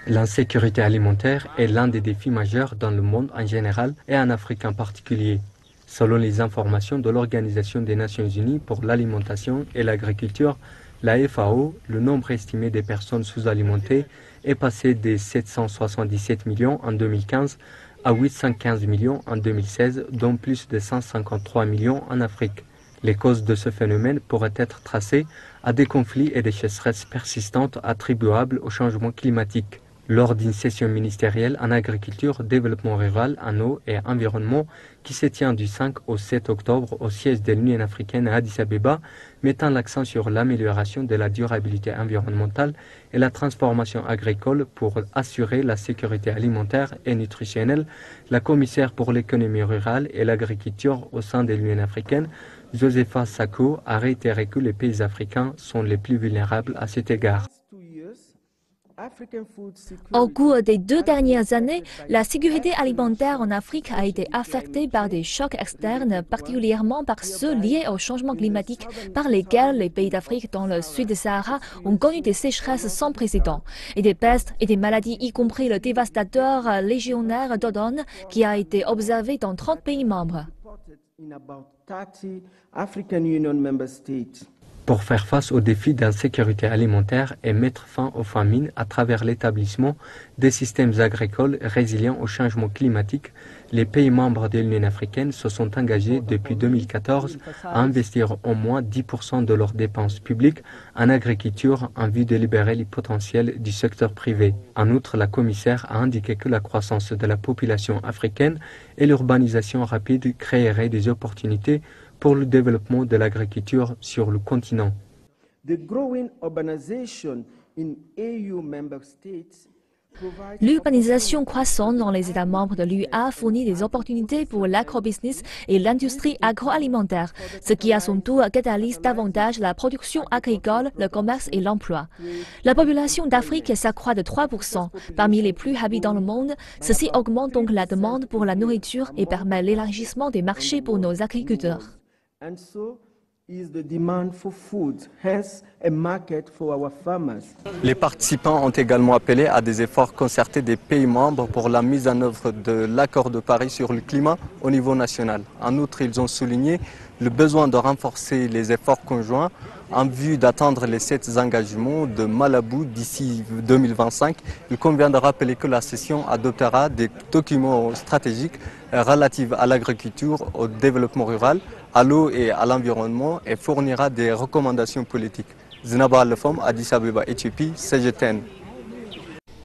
L'insécurité alimentaire est l'un des défis majeurs dans le monde en général et en Afrique en particulier. Selon les informations de l'Organisation des Nations Unies pour l'alimentation et l'agriculture, la FAO, le nombre estimé des personnes sous-alimentées est passé de 777 millions en 2015 à 815 millions en 2016, dont plus de 153 millions en Afrique. Les causes de ce phénomène pourraient être tracées à des conflits et des sécheresses persistantes attribuables au changement climatique. Lors d'une session ministérielle en agriculture, développement rural, en eau et environnement qui se tient du 5 au 7 octobre au siège de l'Union africaine à Addis Abeba, mettant l'accent sur l'amélioration de la durabilité environnementale et la transformation agricole pour assurer la sécurité alimentaire et nutritionnelle, la commissaire pour l'économie rurale et l'agriculture au sein de l'Union africaine, Josepha Sako, a réitéré que les pays africains sont les plus vulnérables à cet égard. Au cours des 2 dernières années, la sécurité alimentaire en Afrique a été affectée par des chocs externes, particulièrement par ceux liés au changement climatique, par lesquels les pays d'Afrique dans le sud du Sahara ont connu des sécheresses sans précédent, et des pestes et des maladies, y compris le dévastateur légionnaire d'Odon, qui a été observé dans 30 pays membres. Pour faire face aux défis d'insécurité alimentaire et mettre fin aux famines à travers l'établissement des systèmes agricoles résilients au changement climatique, les pays membres de l'Union africaine se sont engagés depuis 2014 à investir au moins 10% de leurs dépenses publiques en agriculture en vue de libérer le potentiel du secteur privé. En outre, la commissaire a indiqué que la croissance de la population africaine et l'urbanisation rapide créeraient des opportunités pour le développement de l'agriculture sur le continent. L'urbanisation croissante dans les États membres de l'UA fournit des opportunités pour l'agrobusiness et l'industrie agroalimentaire, ce qui à son tour catalyse davantage la production agricole, le commerce et l'emploi. La population d'Afrique s'accroît de 3%, parmi les plus rapides dans le monde. Ceci augmente donc la demande pour la nourriture et permet l'élargissement des marchés pour nos agriculteurs. Les participants ont également appelé à des efforts concertés des pays membres pour la mise en œuvre de l'accord de Paris sur le climat au niveau national. En outre, ils ont souligné le besoin de renforcer les efforts conjoints en vue d'atteindre les 7 engagements de Malabo d'ici 2025. Il convient de rappeler que la session adoptera des documents stratégiques relatifs à l'agriculture, au développement rural, à l'eau et à l'environnement et fournira des recommandations politiques. Zinaba Alefom, Addis Abeba, Éthiopie, CGTN.